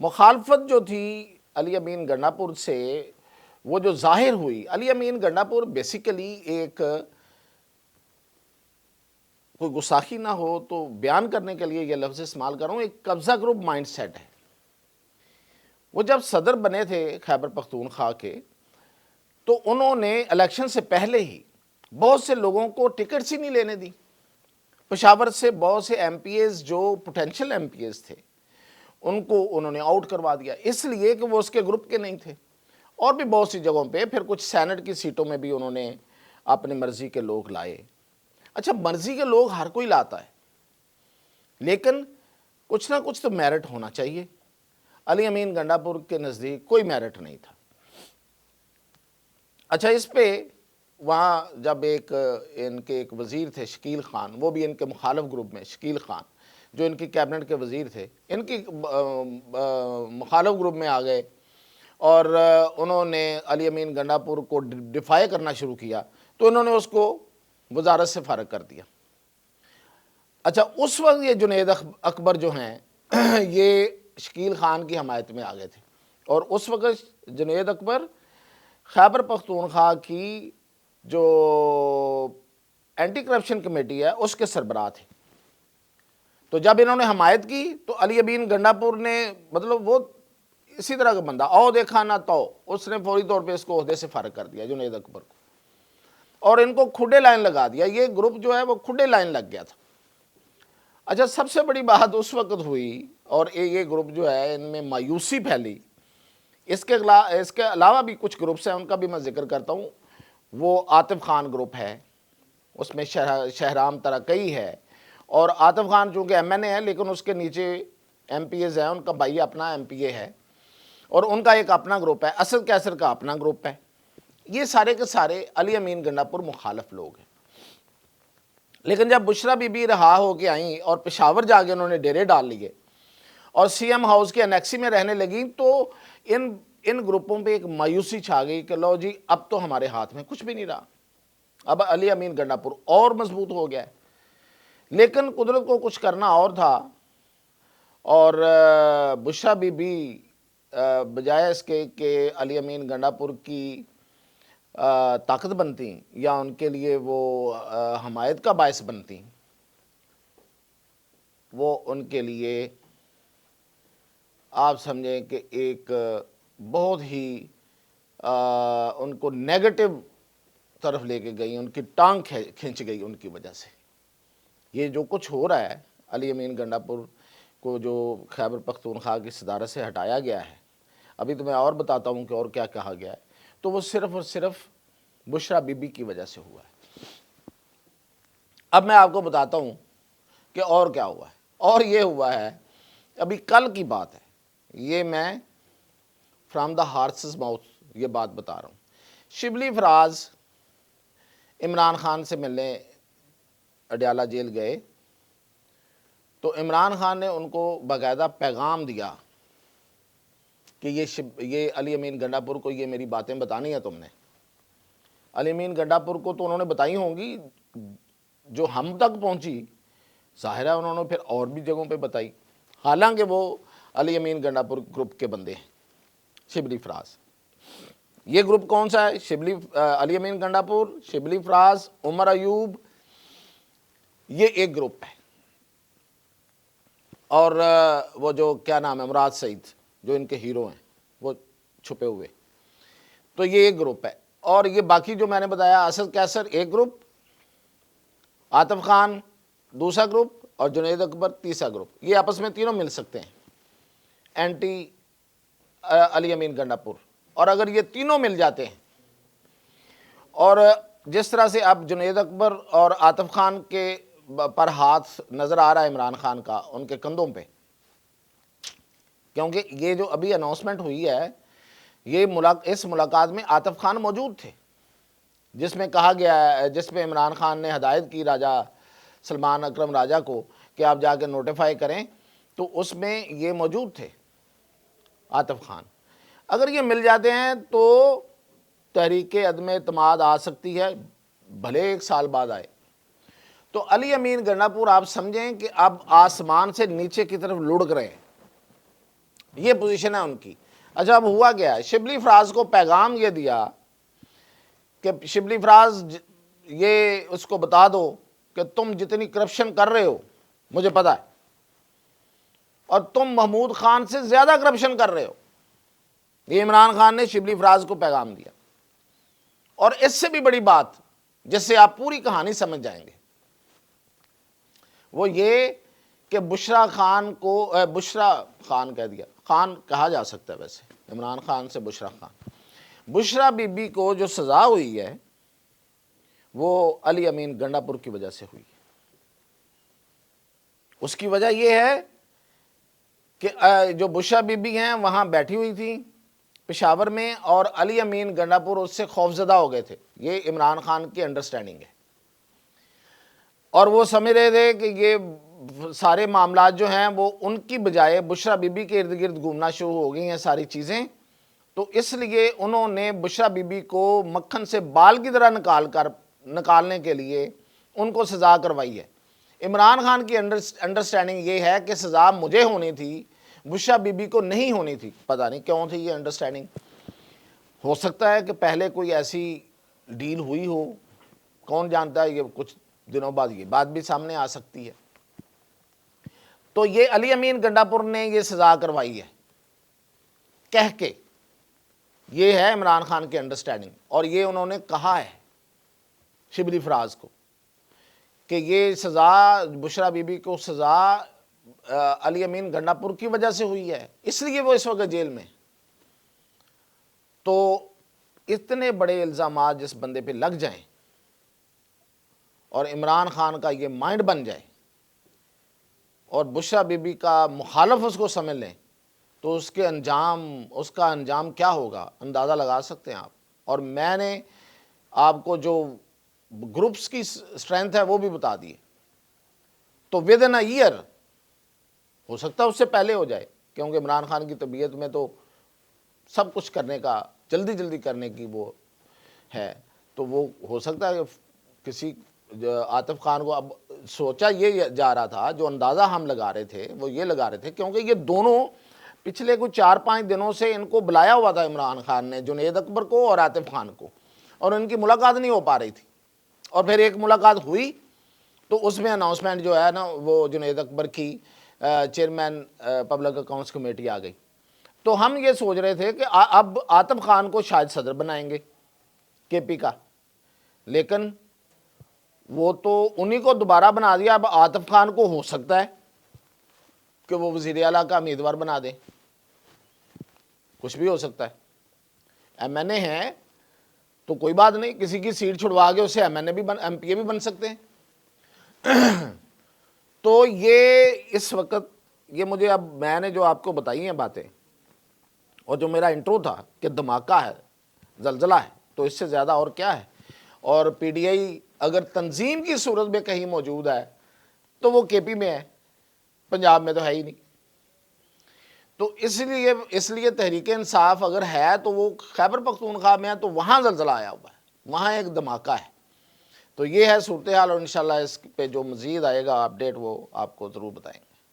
مخالفت جو تھی علی امین گنڈاپور سے وہ جو ظاہر ہوئی، علی امین گنڈاپور بیسیکلی ایک، کوئی گستاخی نہ ہو تو بیان کرنے کے لیے یہ لفظ استعمال کر رہا ہوں، ایک قبضہ گروپ مائنڈ سیٹ ہے۔ وہ جب صدر بنے تھے خیبر پختونخوا کے، تو انہوں نے الیکشن سے پہلے ہی بہت سے لوگوں کو ٹکٹس ہی نہیں لینے دی۔ پشاور سے بہت سے ایم پی ایز جو پوٹینشیل ایم پی ایز تھے ان کو انہوں نے آؤٹ کروا دیا، اس لیے کہ وہ اس کے گروپ کے نہیں تھے۔ اور بھی بہت سی جگہوں پہ پھر کچھ سینٹ کی سیٹوں میں بھی انہوں نے اپنی مرضی کے لوگ لائے۔ اچھا، مرضی کے لوگ ہر کوئی لاتا ہے، لیکن کچھ نہ کچھ تو میرٹ ہونا چاہیے۔ علی امین گنڈاپور کے نزدیک کوئی میرٹ نہیں تھا۔ اچھا، اس پہ وہاں جب ان کے ایک وزیر تھے شکیل خان، وہ بھی ان کے مخالف گروپ میں، شکیل خان جو ان کی کیبنٹ کے وزیر تھے، ان کی مخالف گروپ میں آ گئے اور انہوں نے علی امین گنڈاپور کو ڈیفائی کرنا شروع کیا، تو انہوں نے اس کو وزارت سے فارغ کر دیا۔ اچھا، اس وقت یہ جنید اکبر جو ہیں یہ شکیل خان کی حمایت میں آ گئے تھے، اور اس وقت جنید اکبر خیبر پختونخوا کی جو اینٹی کرپشن کمیٹی ہے اس کے سربراہ تھے۔ تو جب انہوں نے حمایت کی تو علی امین گنڈاپور نے، مطلب وہ اسی طرح کا بندہ، او دیکھا نہ تو، اس نے فوری طور پہ اس کو عہدے سے فارغ کر دیا جنید اکبر کو، اور ان کو کھڈے لائن لگا دیا۔ یہ گروپ جو ہے وہ کھڈے لائن لگ گیا تھا۔ اچھا، سب سے بڑی بات اس وقت ہوئی، اور یہ گروپ جو ہے ان میں مایوسی پھیلی۔ اس کے علاوہ بھی کچھ گروپس ہیں، ان کا بھی میں ذکر کرتا ہوں۔ وہ عاطف خان گروپ ہے، اس میں شہرام ترکئی ہے، اور عاطف خان چونکہ ایم این اے ہے لیکن اس کے نیچے ایم پی ایز ہیں، ان کا بھائی اپنا ایم پی اے ہے، اور ان کا ایک اپنا گروپ ہے، اسد کیسر کا اپنا گروپ ہے۔ یہ سارے کے سارے علی امین گنڈاپور مخالف لوگ ہیں۔ لیکن جب بشرا بی بی رہا ہو کے آئیں اور پشاور جا کے انہوں نے ڈیرے ڈال لیے اور سی ایم ہاؤس کے انیکسی میں رہنے لگیں، تو ان گروپوں پہ ایک مایوسی چھا گئی کہ لو جی، اب تو ہمارے ہاتھ میں کچھ بھی نہیں رہا، اب علی امین گنڈاپور اور مضبوط ہو گیا ہے۔ لیکن قدرت کو کچھ کرنا اور تھا، اور بشرا بی بی بجائے اس کے کہ علی امین گنڈاپور کی طاقت بنتی یا ان کے لیے وہ حمایت کا باعث بنتی، وہ ان کے لیے آپ سمجھیں کہ ایک بہت ہی ان کو نیگیٹو طرف لے کے گئی، ان کی ٹانگ کھینچ گئی ان کی وجہ سے۔ یہ جو کچھ ہو رہا ہے، علی امین گنڈاپور کو جو خیبر پختونخوا کی صدارت سے ہٹایا گیا ہے، ابھی تو میں اور بتاتا ہوں کہ اور کیا کہا گیا ہے، تو وہ صرف اور صرف بشرا بی بی کی وجہ سے ہوا ہے۔ اب میں آپ کو بتاتا ہوں کہ اور کیا ہوا ہے، اور یہ ہوا ہے ابھی کل کی بات ہے، یہ میں فرام دا ہارسز ماؤتھ یہ بات بتا رہا ہوں۔ شبلی فراز عمران خان سے ملنے اڈیالہ جیل گئے، تو عمران خان نے ان کو باقاعدہ پیغام دیا کہ یہ علی امین گنڈاپور کو یہ میری باتیں بتانی ہیں تم نے۔ علی امین گنڈاپور کو تو انہوں نے بتائی ہوں گی، جو ہم تک پہنچی ظاہر ہے انہوں نے پھر اور بھی جگہوں پہ بتائی، حالانکہ وہ علی امین گنڈاپور گروپ کے بندے ہیں۔ شبلی فراز، یہ گروپ کون سا ہے؟ علی امین گنڈاپور، شبلی فراز، عمر ایوب، یہ ایک گروپ ہے، اور وہ جو کیا نام ہے، مراد سعید جو ان کے ہیرو ہیں وہ چھپے ہوئے، تو یہ ایک گروپ ہے۔ اور یہ باقی جو میں نے بتایا، اسد کیسر ایک گروپ، عاطف خان دوسرا گروپ، اور جنید اکبر تیسرا گروپ، یہ آپس میں تینوں مل سکتے ہیں اینٹی علی امین گنڈاپور۔ اور اگر یہ تینوں مل جاتے ہیں، اور جس طرح سے اب جنید اکبر اور عاطف خان کے پر ہاتھ نظر آ رہا ہے عمران خان کا ان کے کندھوں پہ، کیونکہ یہ جو ابھی اناؤنسمنٹ ہوئی ہے، اس ملاقات میں عاطف خان موجود تھے، جس میں کہا گیا ہے، جس میں عمران خان نے ہدایت کی راجہ سلمان اکرم راجہ کو کہ آپ جا کے نوٹیفائی کریں، تو اس میں یہ موجود تھے عاطف خان۔ اگر یہ مل جاتے ہیں تو تحریک عدم اعتماد آ سکتی ہے، بھلے 1 سال بعد آئے۔ تو علی امین گنڈاپور آپ سمجھیں کہ اب آسمان سے نیچے کی طرف لڑک رہے ہیں، یہ پوزیشن ہے ان کی۔ اچھا اب ہوا کیا ہے، شبلی فراز کو پیغام یہ دیا کہ شبلی فراز یہ اس کو بتا دو کہ تم جتنی کرپشن کر رہے ہو مجھے پتا ہے، اور تم محمود خان سے زیادہ کرپشن کر رہے ہو۔ یہ عمران خان نے شبلی فراز کو پیغام دیا۔ اور اس سے بھی بڑی بات جس سے آپ پوری کہانی سمجھ جائیں گے وہ یہ کہ بشرا خان کو بشرا خان کہہ دیا، خان کہا جا سکتا ہے ویسے، عمران خان سے بشرا خان، بشرا بی بی کو جو سزا ہوئی ہے وہ علی امین گنڈا پور کی وجہ سے ہوئی ہے۔ اس کی وجہ یہ ہے کہ جو بشرا بی بی ہیں وہاں بیٹھی ہوئی تھی پشاور میں، اور علی امین گنڈا پور اس سے خوفزدہ ہو گئے تھے۔ یہ عمران خان کی انڈرسٹینڈنگ ہے، اور وہ سمجھ رہے تھے کہ یہ سارے معاملات جو ہیں وہ ان کی بجائے بشرا بی بی کے ارد گرد گھومنا شروع ہو گئی ہیں ساری چیزیں، تو اس لیے انہوں نے بشرا بی بی کو مکھن سے بال کی طرح نکالنے کے لیے ان کو سزا کروائی ہے۔ عمران خان کی انڈرسٹینڈنگ یہ ہے کہ سزا مجھے ہونی تھی، بشرا بی بی کو نہیں ہونی تھی۔ پتہ نہیں کیوں تھی یہ انڈرسٹینڈنگ، ہو سکتا ہے کہ پہلے کوئی ایسی ڈیل ہوئی ہو، کون جانتا ہے، یہ کچھ دنوں بعد یہ بات بھی سامنے آ سکتی ہے۔ تو یہ علی امین گنڈا پور نے یہ سزا کروائی ہے کہہ کے، یہ ہے عمران خان کی انڈرسٹینڈنگ، اور یہ انہوں نے کہا ہے شبلی فراز کو کہ یہ سزا بشرا بی بی کو سزا علی امین گنڈا پور کی وجہ سے ہوئی ہے، اس لیے وہ اس وقت جیل میں۔ تو اتنے بڑے الزامات جس بندے پہ لگ جائیں اور عمران خان کا یہ مائنڈ بن جائے اور بشرا بی بی کا مخالف اس کو سمجھ لیں، تو اس کا انجام کیا ہوگا اندازہ لگا سکتے ہیں آپ۔ اور میں نے آپ کو جو گروپس کی اسٹرینتھ ہے وہ بھی بتا دی ہے۔ تو ود ان اے ایئر ہو سکتا ہے اس سے پہلے ہو جائے، کیونکہ عمران خان کی طبیعت میں تو سب کچھ کرنے کا، جلدی کرنے کی وہ ہے، تو وہ ہو سکتا ہے کہ کسی عاطف خان کو، اب سوچا یہ جا رہا تھا، جو اندازہ ہم لگا رہے تھے وہ یہ لگا رہے تھے، کیونکہ یہ دونوں پچھلے کچھ 4-5 دنوں سے ان کو بلایا ہوا تھا عمران خان نے، جنید اکبر کو اور عاطف خان کو، اور ان کی ملاقات نہیں ہو پا رہی تھی، اور پھر ایک ملاقات ہوئی تو اس میں اناؤنسمنٹ جو ہے نا وہ جنید اکبر کی چیئرمین پبلک اکاؤنٹس کمیٹی آ گئی۔ تو ہم یہ سوچ رہے تھے کہ اب عاطف خان کو شاید صدر بنائیں گے کے پی کا، لیکن وہ تو انہی کو دوبارہ بنا دیا۔ اب عاطف خان کو ہو سکتا ہے کہ وہ وزیر اعلیٰ کا امیدوار بنا دیں، کچھ بھی ہو سکتا ہے۔ ایم این اے ہیں تو کوئی بات نہیں، کسی کی سیٹ چھڑوا کے اسے ایم پی اے بھی بن سکتے ہیں۔ تو یہ اس وقت یہ مجھے، اب میں نے جو آپ کو بتائی ہیں باتیں، اور جو میرا انٹرو تھا کہ دھماکہ ہے، زلزلہ ہے، تو اس سے زیادہ اور کیا ہے۔ اور پی ڈی آئی اگر تنظیم کی صورت میں کہیں موجود ہے تو وہ کے پی میں ہے، پنجاب میں تو ہے ہی نہیں۔ تو اس لیے تحریک انصاف اگر ہے تو وہ خیبر پختونخوا میں ہے، تو وہاں زلزلہ آیا ہوا ہے، وہاں ایک دھماکہ ہے۔ تو یہ ہے صورتحال، اور انشاءاللہ اس پہ جو مزید آئے گا اپڈیٹ وہ آپ کو ضرور بتائیں گے۔